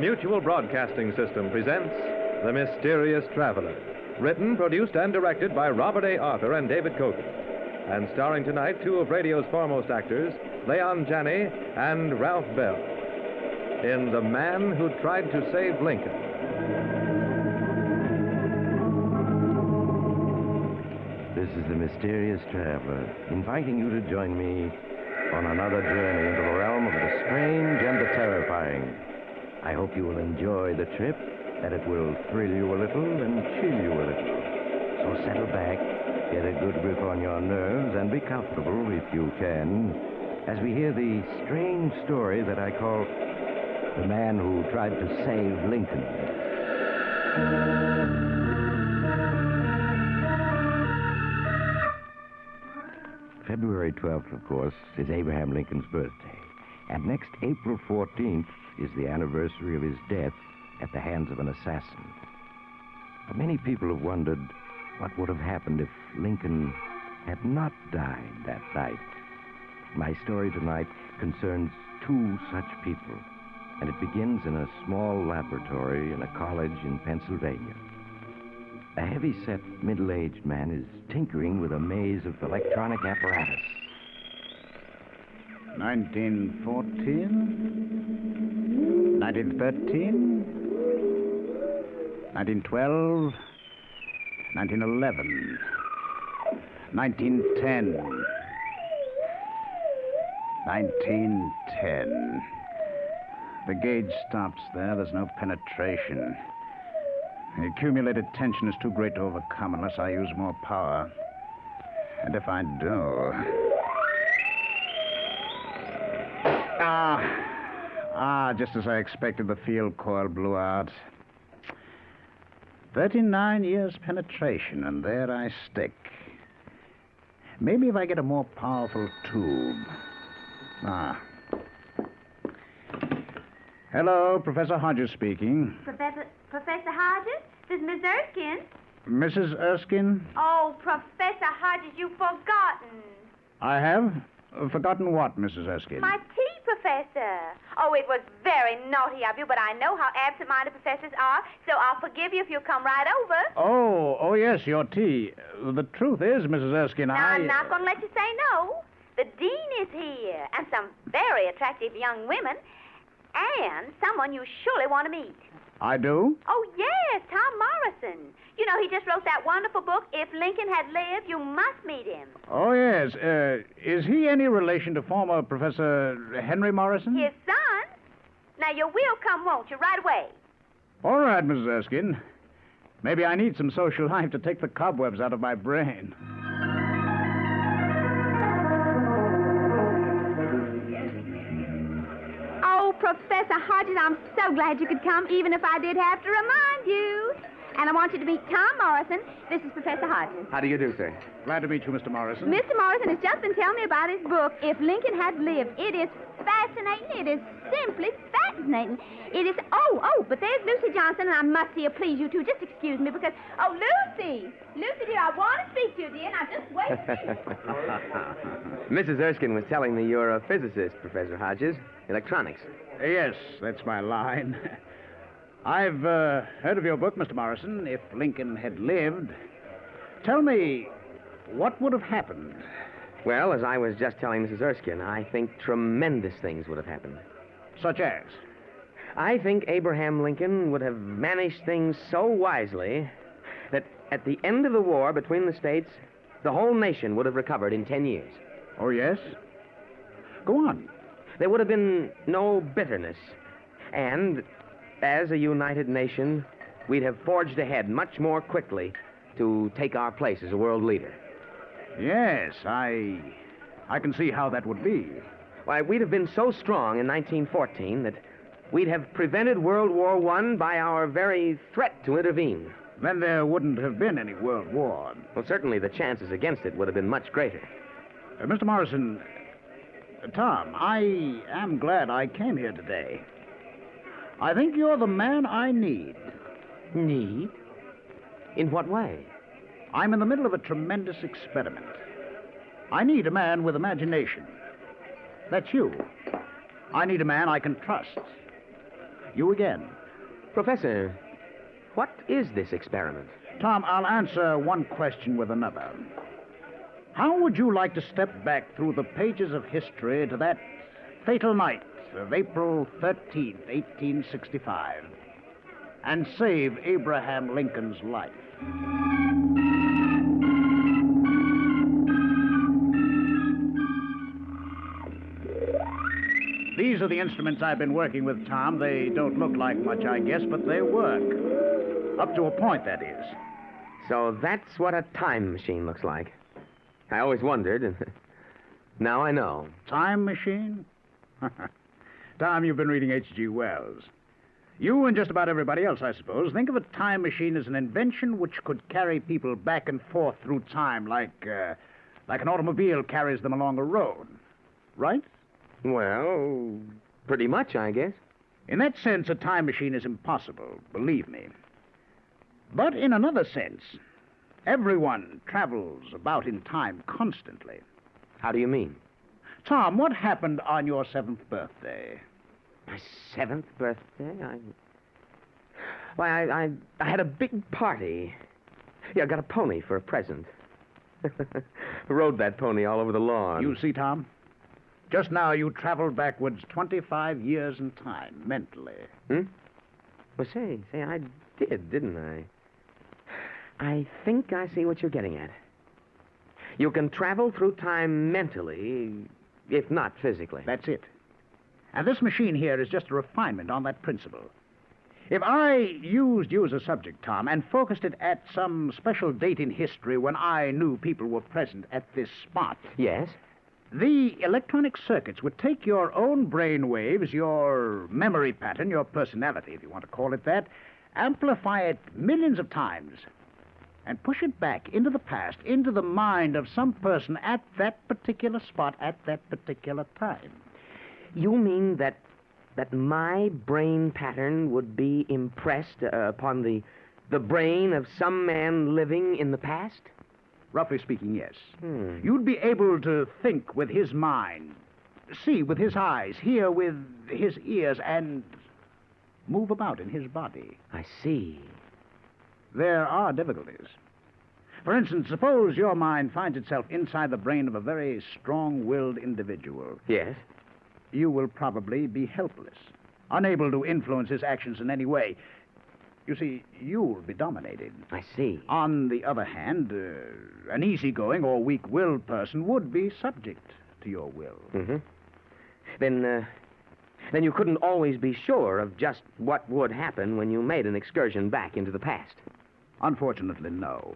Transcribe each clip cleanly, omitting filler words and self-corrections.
Mutual Broadcasting System presents The Mysterious Traveler. Written, produced, and directed by Robert A. Arthur and David Cogan. And starring tonight two of radio's foremost actors, Leon Janney and Ralph Bell, in The Man Who Tried to Save Lincoln. This is The Mysterious Traveler, inviting you to join me on another journey into the realm of the strange and the terrifying. I hope you will enjoy the trip, that it will thrill you a little and chill you a little. So settle back, get a good grip on your nerves, and be comfortable, if you can, as we hear the strange story that I call The Man Who Tried to Save Lincoln. February 12th, of course, is Abraham Lincoln's birthday. And next April 14th is the anniversary of his death at the hands of an assassin. But many people have wondered what would have happened if Lincoln had not died that night. My story tonight concerns two such people, and it begins in a small laboratory in a college in Pennsylvania. A heavy-set, middle-aged man is tinkering with a maze of electronic apparatus. 1914, 1913, 1912, 1911, 1910, 1910. The gauge stops there. There's no penetration. The accumulated tension is too great to overcome unless I use more power. And if I do... just as I expected, the field coil blew out. 39 years penetration, and there I stick. Maybe if I get a more powerful tube. Hello, Professor Hodges speaking. Professor Hodges? This is Miss Erskine. Mrs. Erskine? Oh, Professor Hodges, you've forgotten. I have? Forgotten what, Mrs. Erskine? My tea, Professor. Oh, it was very naughty of you, but I know how absent-minded professors are, so I'll forgive you if you'll come right over. Oh, yes, your tea. The truth is, Mrs. Erskine, Now, I'm not going to let you say no. The dean is here, and some very attractive young women, and someone you surely want to meet. I do? Oh, yes, Tom Morrison. You know, he just wrote that wonderful book, If Lincoln Had Lived, You Must Meet Him. Oh, yes. Is he any relation to former Professor Henry Morrison? His son. Now, you will come, won't you, right away? All right, Mrs. Erskine. Maybe I need some social life to take the cobwebs out of my brain. Oh, Professor Hodges, I'm so glad you could come, even if I did have to remind you. And I want you to meet Tom Morrison. This is Professor Hodges. How do you do, sir? Glad to meet you, Mr. Morrison. Mr. Morrison has just been telling me about his book, If Lincoln Had Lived. It is fascinating. It is simply fascinating. It is... but there's Lucy Johnson, and I must see her. Please, you two, just excuse me, because... Oh, Lucy! Lucy, dear, I want to speak to you, dear. Now, just wait. Mrs. Erskine was telling me you're a physicist, Professor Hodges. Electronics. Yes, that's my line. I've heard of your book, Mr. Morrison, If Lincoln Had Lived. Tell me, what would have happened? Well, as I was just telling Mrs. Erskine, I think tremendous things would have happened. Such as? I think Abraham Lincoln would have managed things so wisely that at the end of the war between the states, the whole nation would have recovered in 10 years. Oh, yes? Go on. There would have been no bitterness. And as a united nation, we'd have forged ahead much more quickly to take our place as a world leader. Yes, I can see how that would be. Why, we'd have been so strong in 1914 that we'd have prevented World War I by our very threat to intervene. Then there wouldn't have been any World War. Well, certainly the chances against it would have been much greater. Mr. Morrison, Tom, I am glad I came here today. I think you're the man I need. Need? In what way? I'm in the middle of a tremendous experiment. I need a man with imagination. That's you. I need a man I can trust. You again. Professor, what is this experiment? Tom, I'll answer one question with another. How would you like to step back through the pages of history to that fatal night of April 13th, 1865, and save Abraham Lincoln's life? These are the instruments I've been working with, Tom. They don't look like much, I guess, but they work. Up to a point, that is. So that's what a time machine looks like. I always wondered, and now I know. Time machine? Tom, you've been reading H.G. Wells. You and just about everybody else, I suppose, think of a time machine as an invention which could carry people back and forth through time like an automobile carries them along a road. Right? Well, pretty much, I guess. In that sense, a time machine is impossible, believe me. But in another sense, everyone travels about in time constantly. How do you mean? Tom, what happened on your 7th birthday? My 7th birthday? I had a big party. Yeah, I got a pony for a present. Rode that pony all over the lawn. You see, Tom? Just now you traveled backwards 25 years in time, mentally. Well, say, I did, didn't I? I think I see what you're getting at. You can travel through time mentally, if not physically. That's it. And this machine here is just a refinement on that principle. If I used you as a subject, Tom, and focused it at some special date in history when I knew people were present at this spot... Yes? The electronic circuits would take your own brain waves, your memory pattern, your personality, if you want to call it that, amplify it millions of times, and push it back into the past, into the mind of some person at that particular spot at that particular time. You mean that my brain pattern would be impressed upon the brain of some man living in the past? Roughly speaking, yes. You'd be able to think with his mind, see with his eyes, hear with his ears, and move about in his body. I see. There are difficulties. For instance, suppose your mind finds itself inside the brain of a very strong-willed individual. Yes? You will probably be helpless, unable to influence his actions in any way. You see, you'll be dominated. I see. On the other hand, an easygoing or weak-willed person would be subject to your will. Mm-hmm. Then you couldn't always be sure of just what would happen when you made an excursion back into the past. Unfortunately, no.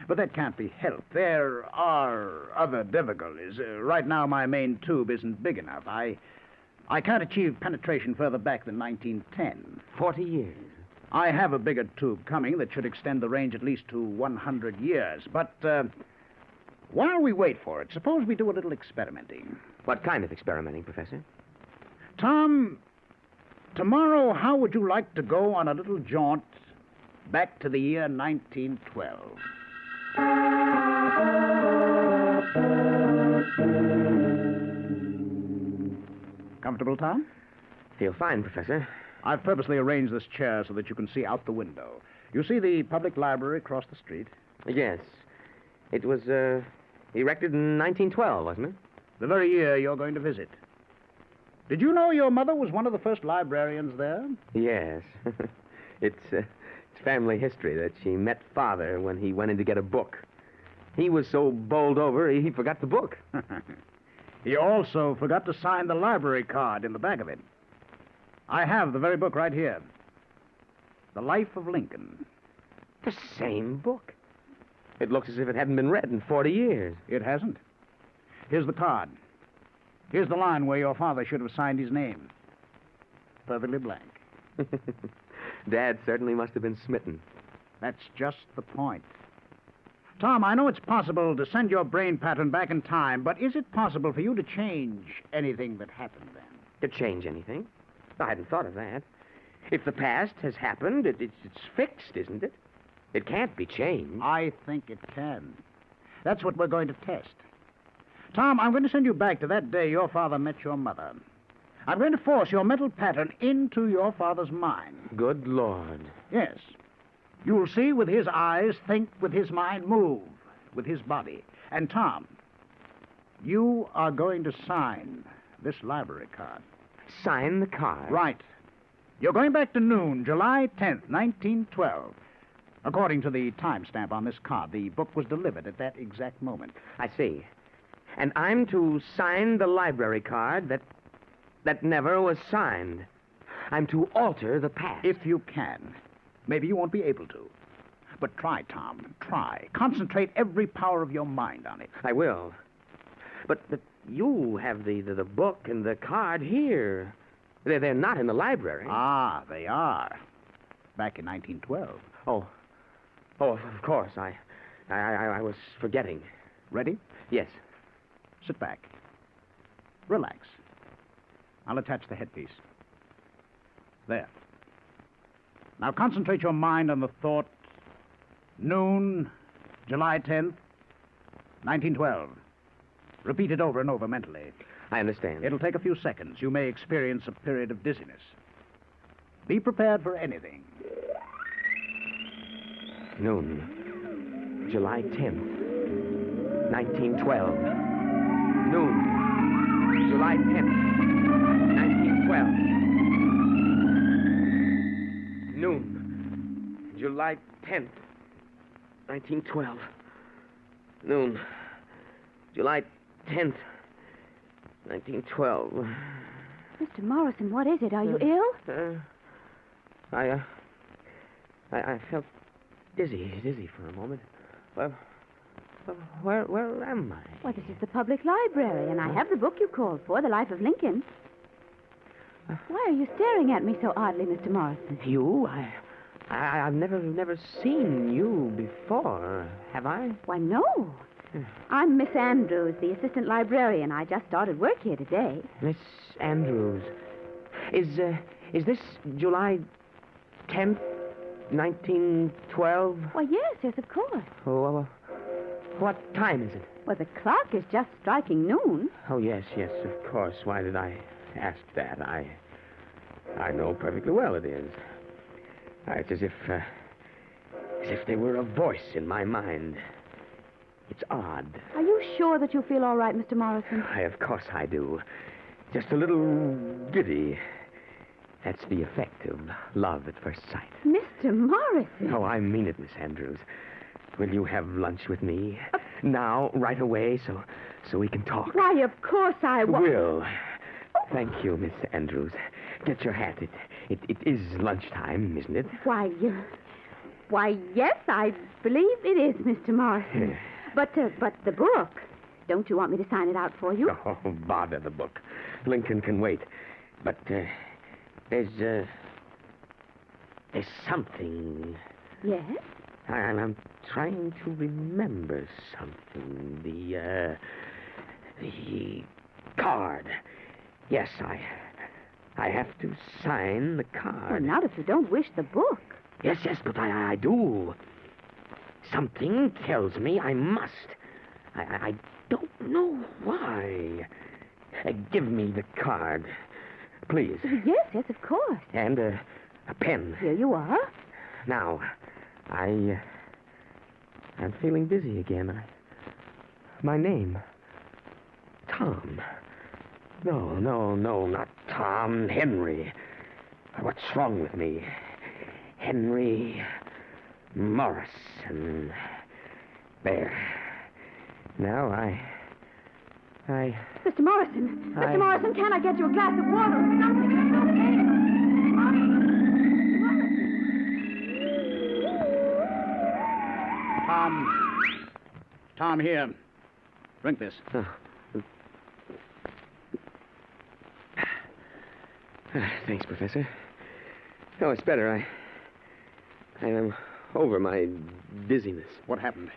But that can't be helped. There are other difficulties. Right now, my main tube isn't big enough. I can't achieve penetration further back than 1910. 40 years. I have a bigger tube coming that should extend the range at least to 100 years. But while we wait for it, suppose we do a little experimenting. What kind of experimenting, Professor? Tom, tomorrow, how would you like to go on a little jaunt back to the year 1912? Comfortable, Tom? Feel fine, Professor. I've purposely arranged this chair so that you can see out the window. You see the public library across the street? Yes. It was erected in 1912, wasn't it? The very year you're going to visit. Did you know your mother was one of the first librarians there? Yes. It's family history that she met Father when he went in to get a book. He was so bowled over, he forgot the book. He also forgot to sign the library card in the back of it. I have the very book right here. The Life of Lincoln. The same book. It looks as if it hadn't been read in 40 years. It hasn't. Here's the card. Here's the line where your father should have signed his name. Perfectly blank. Dad certainly must have been smitten. That's just the point. Tom, I know it's possible to send your brain pattern back in time, but is it possible for you to change anything that happened then? To change anything? I hadn't thought of that. If the past has happened, it's fixed, isn't it? It can't be changed. I think it can. That's what we're going to test. Tom, I'm going to send you back to that day your father met your mother. I'm going to force your mental pattern into your father's mind. Good Lord. Yes. You'll see with his eyes, think with his mind, move with his body. And Tom, you are going to sign this library card. Sign the card. Right. You're going back to noon, July 10th, 1912. According to the timestamp on this card, the book was delivered at that exact moment. I see. And I'm to sign the library card that never was signed. I'm to alter the past. If you can. Maybe you won't be able to. But try, Tom. Try. Concentrate every power of your mind on it. I will. But you have the book and the card here. They're not in the library. Ah, they are. Back in 1912. Oh, of course. I was forgetting. Ready? Yes. Sit back. Relax. I'll attach the headpiece. There. Now concentrate your mind on the thought, noon, July 10th, 1912. Repeat it over and over mentally. I understand. It'll take a few seconds. You may experience a period of dizziness. Be prepared for anything. Noon, July 10th, 1912. Noon, July 10th, 1912. Noon, July 10th, 1912. Noon, July 10th, 1912. Mr. Morrison, what is it? Are you ill? I felt dizzy for a moment. Well, where am I? Well, this is the public library, and I have the book you called for, The Life of Lincoln. Why are you staring at me so oddly, Mr. Morrison? You? I've never seen you before, have I? Why, no. I'm Miss Andrews, the assistant librarian. I just started work here today. Miss Andrews. Is this July 10th, 1912? Why, yes, of course. Oh, what time is it? Well, the clock is just striking noon. Oh, yes, of course. Why did I ask that? I know perfectly well it is. It's as if there were a voice in my mind. It's odd. Are you sure that you feel all right, Mr. Morrison? Of course I do. Just a little giddy. That's the effect of love at first sight. Mr. Morrison? Oh, I mean it, Miss Andrews. Will you have lunch with me? Now, right away, so we can talk. Why, of course I will. Will. Thank you, Miss Andrews. Get your hat. It is lunchtime, isn't it? Why, yes, I believe it is, Mr. Morrison. But the book, don't you want me to sign it out for you? Oh, bother the book. Lincoln can wait. But there's something. Yes? I'm trying to remember something. The card. Yes, I have to sign the card. Well, not if you don't wish the book. Yes, but I do. Something tells me I must. I don't know why. Give me the card, please. Yes, of course. And a pen. Here you are. Now, I'm feeling dizzy again. My name. Tom. No, not Tom. Henry. What's wrong with me? Henry Morrison. There. Now I... Mr. Morrison! Mr. Morrison, can I get you a glass of water or something? It's okay. Tom, here. Drink this. Thanks, Professor. Oh, it's better. I am over my dizziness. What happened?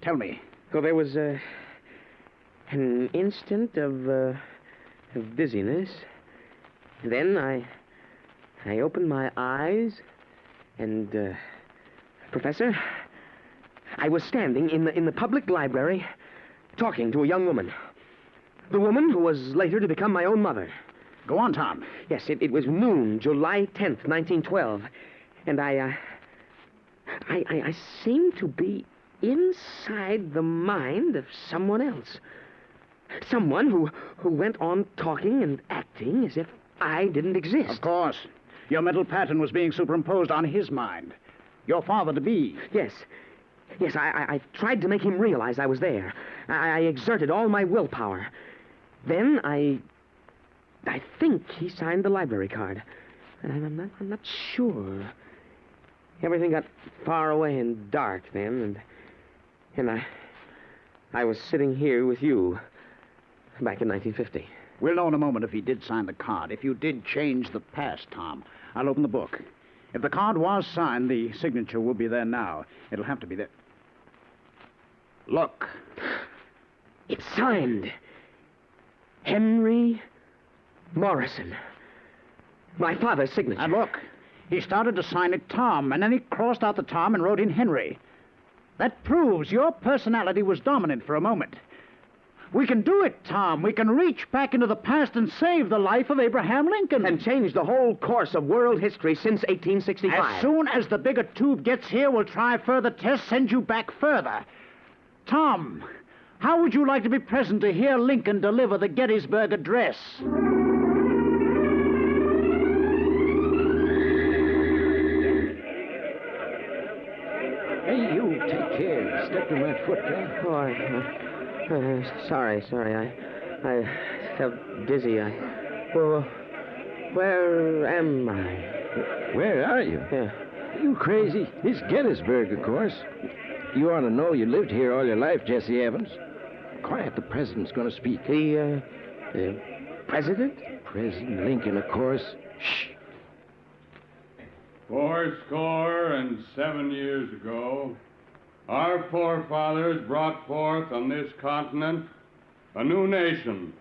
Tell me. Well, there was an instant of dizziness. Then I opened my eyes, and Professor, I was standing in the public library, talking to a young woman. The woman who was later to become my own mother. Go on, Tom. Yes, it was noon, July 10th, 1912. And I seem to be inside the mind of someone else. Someone who went on talking and acting as if I didn't exist. Of course. Your mental pattern was being superimposed on his mind. Your father-to-be. Yes. Yes, I tried to make him realize I was there. I exerted all my willpower. Then I think he signed the library card. And I'm not sure. Everything got far away and dark then, and I was sitting here with you back in 1950. We'll know in a moment if he did sign the card. If you did change the past, Tom. I'll open the book. If the card was signed, the signature will be there now. It'll have to be there. Look. It's signed. Henry Morrison. My father's signature. And look. He started to sign it Tom, and then he crossed out the Tom and wrote in Henry. That proves your personality was dominant for a moment. We can do it, Tom. We can reach back into the past and save the life of Abraham Lincoln. And change the whole course of world history since 1865. As soon as the bigger tube gets here, we'll try further tests, send you back further. Tom, how would you like to be present to hear Lincoln deliver the Gettysburg Address? Hey, you, take care. Stepped on my foot, huh? Oh, sorry. I felt dizzy. Well, where am I? Where are you? Yeah. You crazy? It's Gettysburg, of course. You ought to know you lived here all your life, Jesse Evans. Quiet, the president's going to speak. The president? President Lincoln, of course. Shh. 87 years ago, our forefathers brought forth on this continent a new nation,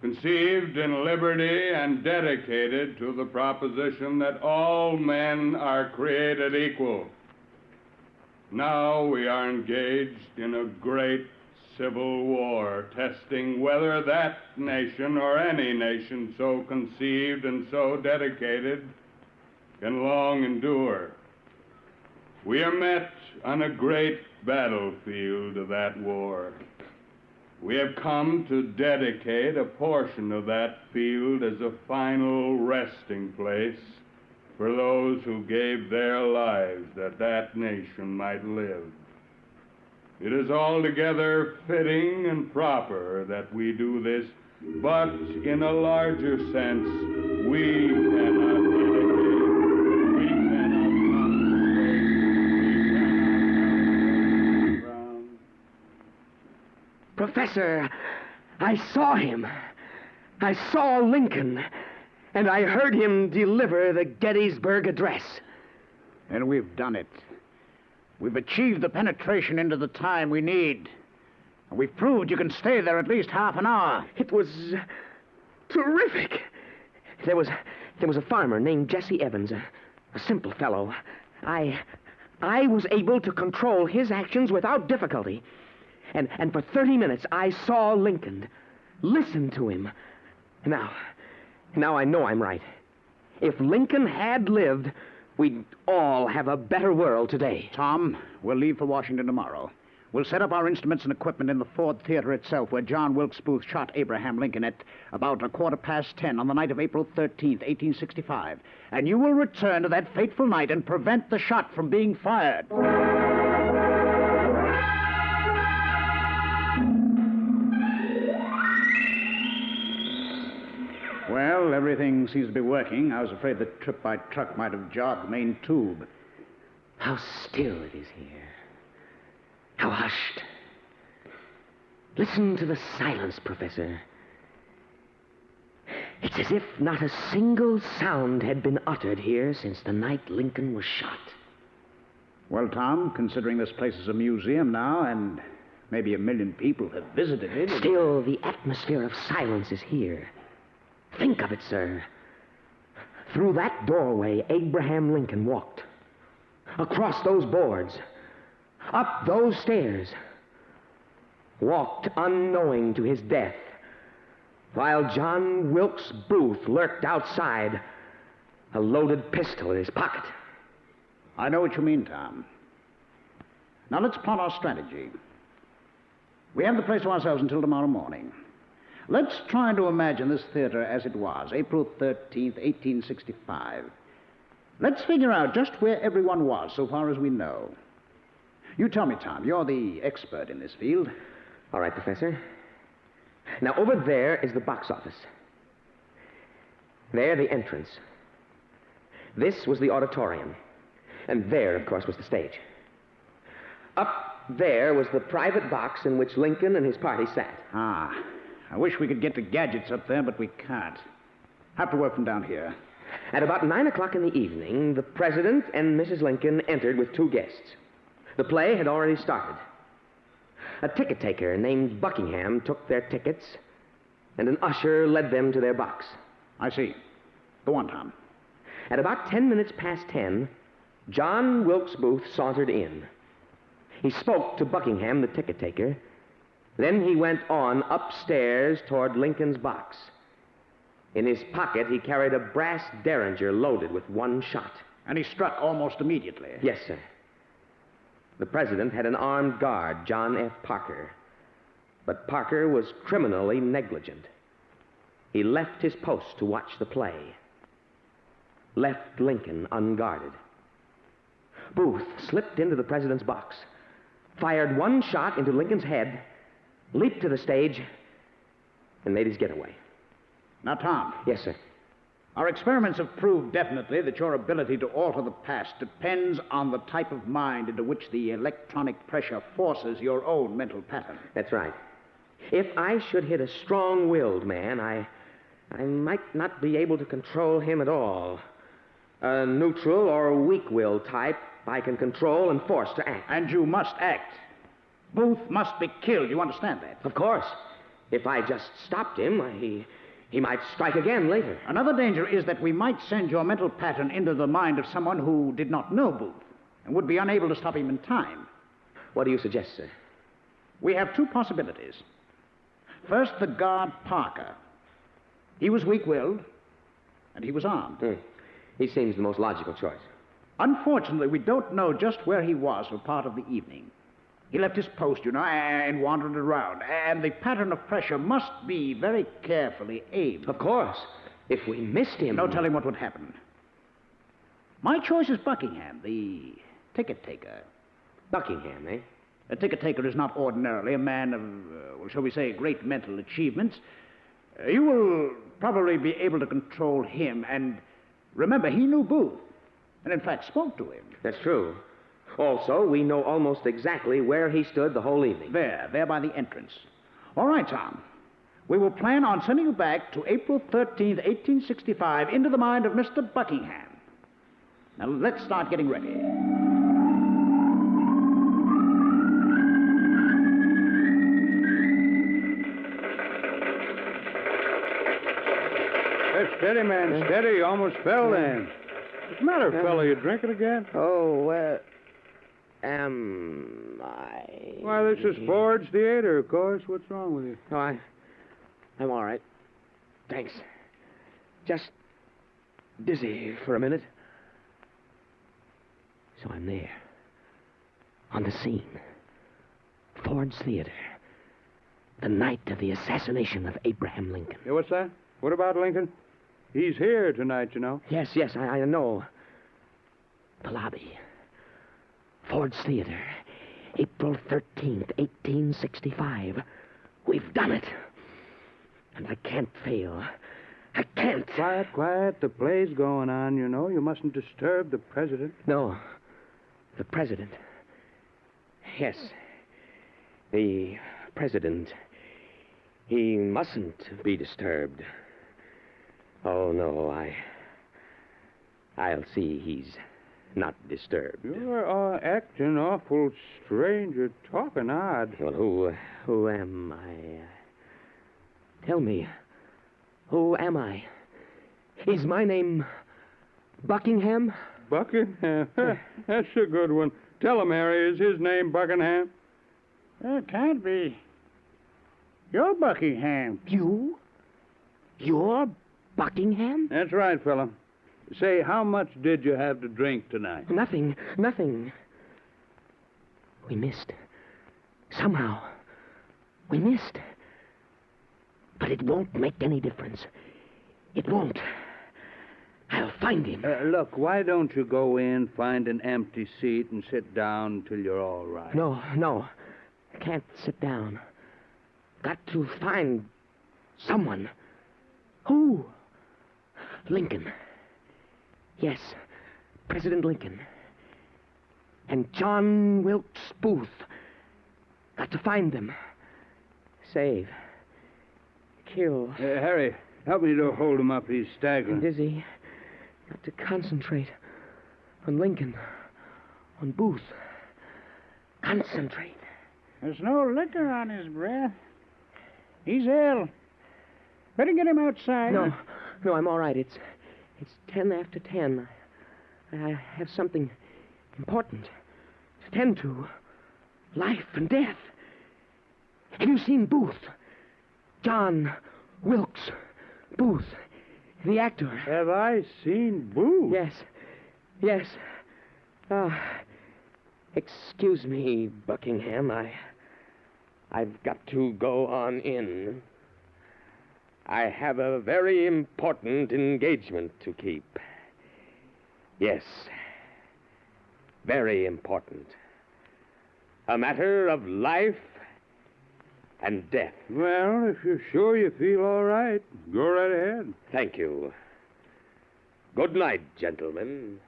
conceived in liberty and dedicated to the proposition that all men are created equal. Now we are engaged in a great civil war, testing whether that nation or any nation so conceived and so dedicated can long endure. We are met on a great battlefield of that war. We have come to dedicate a portion of that field as a final resting place for those who gave their lives that that nation might live. It is altogether fitting and proper that we do this, but in a larger sense, we cannot dedicate, we cannot consecrate, we cannot ground. Professor, I saw him. I saw Lincoln, and I heard him deliver the Gettysburg Address. And we've done it. We've achieved the penetration into the time we need. And we've proved you can stay there at least half an hour. It was terrific. There was a farmer named Jesse Evans, a simple fellow. I was able to control his actions without difficulty. And for 30 minutes, I saw Lincoln, listened to him. Now I know I'm right. If Lincoln had lived, we'd all have a better world today. Tom, we'll leave for Washington tomorrow. We'll set up our instruments and equipment in the Ford Theater itself, where John Wilkes Booth shot Abraham Lincoln at about 10:15 on the night of April 13th, 1865. And you will return to that fateful night and prevent the shot from being fired. Well, everything seems to be working. I was afraid the trip by truck might have jarred the main tube. How still it is here. How hushed. Listen to the silence, Professor. It's as if not a single sound had been uttered here since the night Lincoln was shot. Well, Tom, considering this place is a museum now, and maybe 1 million people have visited it... Still, the atmosphere of silence is here. Think of it, sir. Through that doorway, Abraham Lincoln walked. Across those boards. Up those stairs. Walked unknowing to his death. while John Wilkes Booth lurked outside, a loaded pistol in his pocket. I know what you mean, Tom. Now let's plot our strategy. We have the place to ourselves until tomorrow morning. Let's try to imagine this theater as it was, April 13th, 1865. Let's figure out just where everyone was, so far as we know. You tell me, Tom. You're the expert in this field. All right, Professor. Now, over there is the box office. There, the entrance. This was the auditorium. And there, of course, was the stage. Up there was the private box in which Lincoln and his party sat. Ah, I wish we could get the gadgets up there, but we can't. Have to work from down here. At about 9 o'clock in the evening, the President and Mrs. Lincoln entered with 2 guests. The play had already started. A ticket taker named Buckingham took their tickets, and an usher led them to their box. I see. Go on, Tom. At about 10 minutes past 10, John Wilkes Booth sauntered in. He spoke to Buckingham, the ticket taker. Then he went on upstairs toward Lincoln's box. In his pocket, he carried a brass derringer loaded with 1 shot. And he struck almost immediately. Yes, sir. The President had an armed guard, John F. Parker. But Parker was criminally negligent. He left his post to watch the play. Left Lincoln unguarded. Booth slipped into the President's box, fired 1 shot into Lincoln's head, leaped to the stage, and made his getaway. Now, Tom. Yes, sir. Our experiments have proved definitely that your ability to alter the past depends on the type of mind into which the electronic pressure forces your own mental pattern. That's right. If I should hit a strong-willed man, I might not be able to control him at all. A neutral or weak-willed type I can control and force to act. And you must act. Booth must be killed. You understand that? Of course. If I just stopped him, he might strike again later. Another danger is that we might send your mental pattern into the mind of someone who did not know Booth and would be unable to stop him in time. What do you suggest, sir? We have 2 possibilities. First, the guard Parker. He was weak-willed, and he was armed. He seems the most logical choice. Unfortunately, we don't know just where he was for part of the evening. He left his post, you know, and wandered around. And the pattern of pressure must be very carefully aimed. Of course. If we missed him... No telling what would happen. My choice is Buckingham, the ticket taker. Buckingham, eh? A ticket taker is not ordinarily a man of, shall we say, great mental achievements. You will probably be able to control him. And remember, he knew Booth, and in fact spoke to him. That's true. Also, we know almost exactly where he stood the whole evening. There by the entrance. All right, Tom. We will plan on sending you back to April 13th, 1865, into the mind of Mr. Buckingham. Now, let's start getting ready. Hey, steady, man, steady. You almost fell then. What's the matter, fella? You drinking again? Oh, am I... Why, this is Ford's Theater, of course. What's wrong with you? Oh, I'm all right. Thanks. Just dizzy for a minute. So I'm there. On the scene. Ford's Theater. The night of the assassination of Abraham Lincoln. Yeah, what's that? What about Lincoln? He's here tonight, you know. Yes, I know. The lobby. Ford's Theater. April 13th, 1865. We've done it. And I can't fail. I can't. Quiet. The play's going on, you know. You mustn't disturb the president. No. The president. Yes. The president. He mustn't be disturbed. Oh, no, I'll see he's not disturbed. You're acting awful strange. You're talking odd. Well, who am I? Tell me, who am I? Is my name Buckingham? Buckingham? That's a good one. Tell him, Harry, is his name Buckingham? It can't be. You're Buckingham. You? You're Buckingham? That's right, fella. Say, how much did you have to drink tonight? Nothing. We missed. Somehow. We missed. But it won't make any difference. It won't. I'll find him. Look, why don't you go in, find an empty seat, and sit down till you're all right? No. I can't sit down. Got to find someone. Who? Lincoln. Yes, President Lincoln. And John Wilkes Booth. Got to find them. Save. Kill. Harry, help me to hold him up. He's staggering. I'm dizzy. Got to concentrate on Lincoln. On Booth. Concentrate. There's no liquor on his breath. He's ill. Better get him outside. No, I'm all right. It's 10 after 10. I have something important to tend to. Life and death. Have you seen Booth? John Wilkes Booth, the actor. Have I seen Booth? Yes. Excuse me, Buckingham. I've got to go on in. I have a very important engagement to keep. Yes, very important. A matter of life and death. Well, if you're sure you feel all right, go right ahead. Thank you. Good night, gentlemen.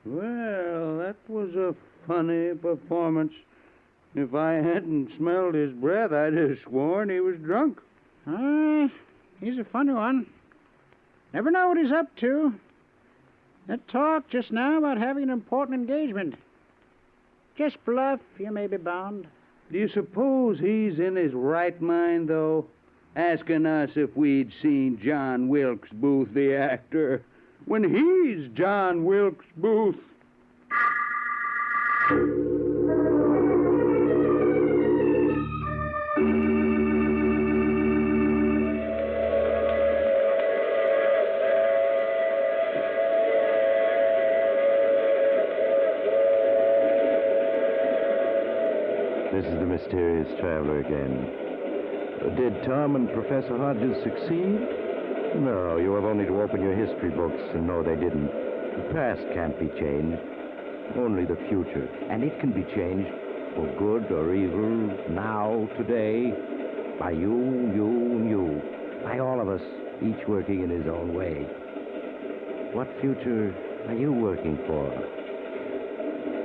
Well, that was a funny performance. If I hadn't smelled his breath, I'd have sworn he was drunk. He's a funny one. Never know what he's up to. That talk just now about having an important engagement. Just bluff, you may be bound. Do you suppose he's in his right mind, though? Asking us if we'd seen John Wilkes Booth, the actor, when he's John Wilkes Booth. This is the mysterious traveler again. Did Tom and Professor Hodges succeed? No, you have only to open your history books and know they didn't. The past can't be changed, only the future. And it can be changed for good or evil, now, today, by you, by all of us, each working in his own way. What future are you working for?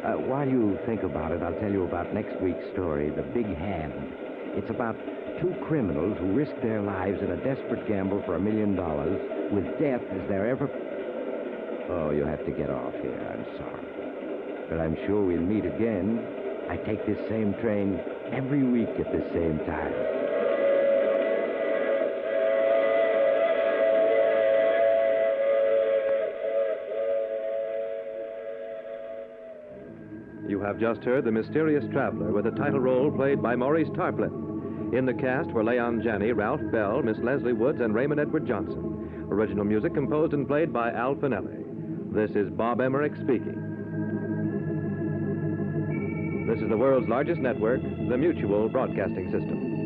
While you think about it, I'll tell you about next week's story, The Big Hand. It's about two criminals who risk their lives in a desperate gamble for $1 million with death as their ever... Oh, you have to get off here. I'm sorry. But I'm sure we'll meet again. I take this same train every week at the same time. You have just heard The Mysterious Traveler with a title role played by Maurice Tarplin. In the cast were Leon Janney, Ralph Bell, Miss Leslie Woods, and Raymond Edward Johnson. Original music composed and played by Al Finelli. This is Bob Emmerich speaking. This is the world's largest network, the Mutual Broadcasting System.